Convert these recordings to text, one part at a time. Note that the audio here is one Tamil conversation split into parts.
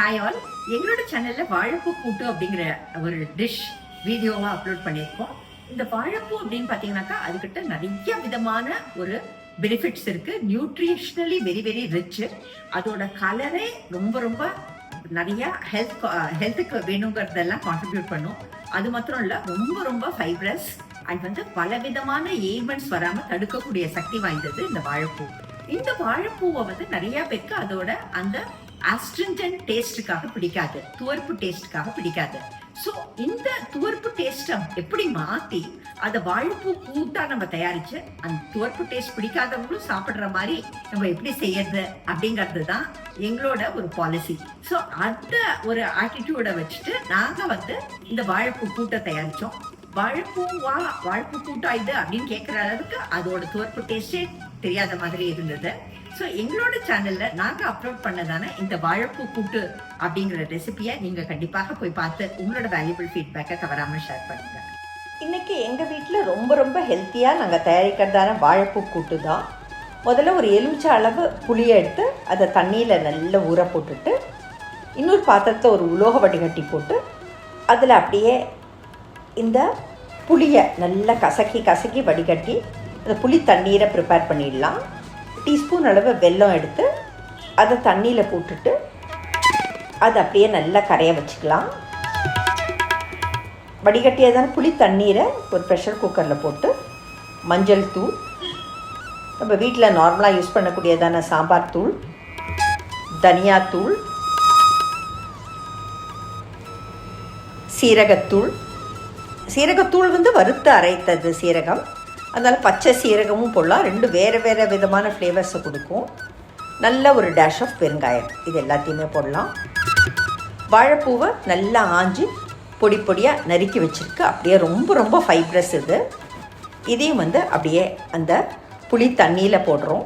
Hi all. எங்களோட சேனல்ல வாழைப்பூ கூட்டு அப்படிங்கிற ஒரு டிஷ் வீடியோவா அப்லோட் பண்ணியிருக்கோம். இந்த வாழைப்பூ அப்படின்னு பாத்தீங்கன்னாக்கா அதுக்கிட்ட நிறைய விதமான ஒரு பெனிஃபிட்ஸ் இருக்கு. Nutritionally very very rich. அதோட கலரே ரொம்ப ரொம்ப நிறைய ஹெல்த்துக்கு வேணுங்கிறதெல்லாம் கான்ட்ரிபியூட் பண்ணும். அது மாத்திரம் இல்ல, ரொம்ப ரொம்ப ஃபைப்ரஸ் அண்ட் பல விதமான எய்மெண்ட்ஸ் வராம தடுக்கக்கூடிய சக்தி வாய்ந்தது இந்த வாழைப்பூ. இந்த வாழைப்பூவை நிறைய பேருக்கு அதோட அந்த ஆஸ்ட்ரிஞ்சன்ட் டேஸ்டுக்காக பிடிக்காது, துவர்ப்பு டேஸ்டுக்காக பிடிக்காது. ஸோ இந்த துவர்ப்பு டேஸ்ட்டை எப்படி மாற்றி அதை வாழைப்பூ கூட்டா நம்ம தயாரிச்சு அந்த துவர்ப்பு டேஸ்ட் பிடிக்காதவங்களும் சாப்பிட்ற மாதிரி நம்ம எப்படி செய்யறது அப்படிங்கிறது தான் எங்களோட ஒரு பாலிசி. ஸோ அந்த ஒரு ஆட்டிடியூடை வச்சுட்டு நாங்கள் இந்த வாழைப்பூ கூட்டை தயாரித்தோம். வாழைப்பூ கூட்டா இது அப்படின்னு கேட்குற அளவுக்கு அதோட துவர்ப்பு டேஸ்டே தெரியாத மாதிரி இருந்தது. ஸோ எங்களோட சேனல்ல நாங்க அப்லோட் பண்ணதான இந்த வாழைப்பூ கூட்டு அப்படிங்கிற ரெசிபியை நீங்க கண்டிப்பாக போய் பார்த்து உங்களோட வேல்யூபிள் ஃபீட்பேக்கை தவறாம ஷேர் பண்ணுங்க. இன்னைக்கு எங்க வீட்டில் ரொம்ப ரொம்ப ஹெல்த்தியா நாங்கள் தயாரிக்கிறதான வாழைப்பூ கூட்டு தான். முதல்ல ஒரு எலுமிச்சை அளவு புளியை எடுத்து அதை தண்ணியில் நல்லா ஊற போட்டுட்டு இன்னொரு பாத்திரத்தில் ஒரு உலோக வடிகட்டி போட்டு அதில் அப்படியே இந்த புளியை நல்லா கசக்கி வடிகட்டி அந்த புளி தண்ணீரை ப்ரிப்பேர் பண்ணிடலாம். டீஸ்பூன் அளவு வெல்லம் எடுத்து அதை தண்ணியில் போட்டுட்டு அதை அப்படியே நல்லா கரைய வச்சுக்கலாம். வடிகட்டியதான புளி தண்ணீரை ஒரு ப்ரெஷர் குக்கரில் போட்டு மஞ்சள் தூள், நம்ம வீட்டில் நார்மலாக யூஸ் பண்ணக்கூடியதான சாம்பார் தூள், தனியாத்தூள், சீரகத்தூள் வறுத்து அரைத்தது சீரகம், அதனால் பச்சை சீரகமும் போடலாம். ரெண்டு வேறு விதமான ஃப்ளேவர்ஸை கொடுக்கும். நல்ல ஒரு டேஷ் ஆஃப் பெருங்காயம், இது எல்லாத்தையுமே போடலாம். வாழைப்பூவை நல்லா ஆஞ்சி பொடி பொடியாக நறுக்கி வச்சுருக்கு. அப்படியே ரொம்ப ரொம்ப ஃபைப்ரஸ் இது. இதையும் அப்படியே அந்த புளி தண்ணியில் போடுறோம்.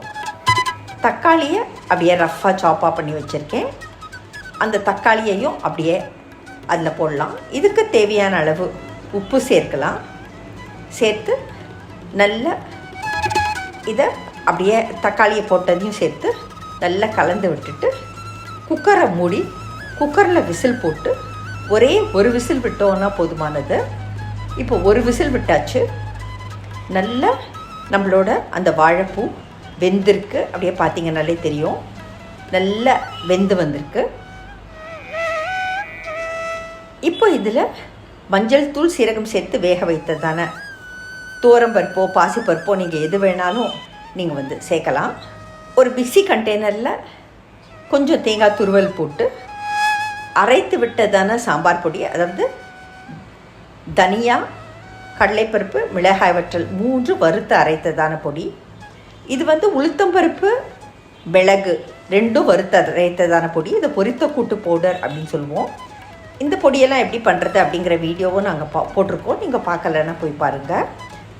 தக்காளியை அப்படியே ரஃப்பாக சாப்பாக பண்ணி வச்சுருக்கேன். அந்த தக்காளியையும் அப்படியே அதில் போடலாம். இதுக்கு தேவையான அளவு உப்பு சேர்க்கலாம். சேர்த்து நல்லா இதை அப்படியே தக்காளியை போட்டதையும் சேர்த்து நல்லா கலந்து விட்டுட்டு குக்கரை மூடி குக்கரில் விசில் போட்டு ஒரே ஒரு விசில் விட்டோன்னா போதுமானது. இப்போ ஒரு விசில் விட்டாச்சு. நல்லா நம்மளோட அந்த வாழைப்பூ வெந்திருக்கு. அப்படியே பார்த்தீங்கன்னாலே தெரியும், நல்லா வெந்து வந்திருக்கு. இப்போ இதில் மஞ்சள் தூள் சீரகம் சேர்த்து வேக வைத்ததான துவரம்பருப்போ பாசிப்பருப்போ நீங்கள் எது வேணாலும் நீங்கள் சேர்க்கலாம். ஒரு மிக்ஸி கண்டெய்னரில் கொஞ்சம் தேங்காய் துருவல் போட்டு அரைத்து விட்டதான சாம்பார் பொடி, அதாவது தனியா, கடலைப்பருப்பு, மிளகாய் வற்றல் 3 வறுத்து அரைத்ததான பொடி. இது உளுத்தம்பருப்பு, மிளகு 2 வறுத்து அரைத்ததான பொடி. இது பொரித்த கூட்டு பவுடர் அப்படின்னு சொல்லுவோம். இந்த பொடியெல்லாம் எப்படி பண்ணுறது அப்படிங்கிற வீடியோவும் நாங்கள் போட்டிருக்கோம். நீங்கள் பார்க்கலன்னா போய் பாருங்கள்.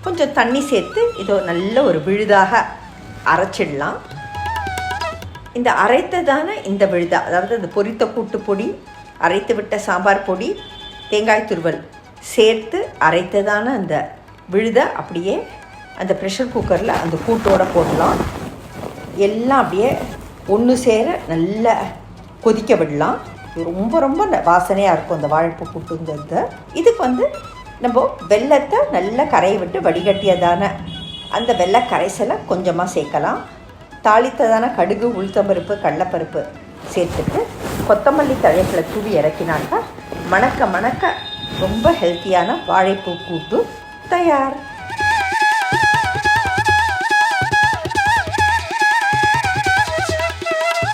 கொஞ்சம் தண்ணி சேர்த்து இதோ நல்ல ஒரு விழுதாக அரைச்சிடலாம். இந்த அரைத்ததான இந்த விழுதா, அதாவது அந்த பொரித்த கூட்டு பொடி, அரைத்து விட்ட சாம்பார் பொடி, தேங்காய் துருவல் சேர்த்து அரைத்ததான அந்த விழுதை அப்படியே அந்த ப்ரெஷர் குக்கரில் அந்த கூட்டோடு போடலாம். எல்லாம் அப்படியே ஒன்று சேர நல்லா கொதிக்க விடலாம். ரொம்ப ரொம்ப வாசனையாக இருக்கும் அந்த வாழைப்பூ கூட்டுங்கிறது. இதுக்கு நம்ம வெல்லத்தை நல்லா கரையை விட்டு வடிகட்டியதான அந்த வெள்ளை கரைசலை கொஞ்சமாக சேர்க்கலாம். தாளித்ததான கடுகு, உளுத்தம்பருப்பு, கடலைப்பருப்பு சேர்த்துட்டு கொத்தமல்லி தழைகளை தூவி இறக்கினாக்கா மணக்க ரொம்ப ஹெல்த்தியான வாழைப்பூ கூட்டு தயார்.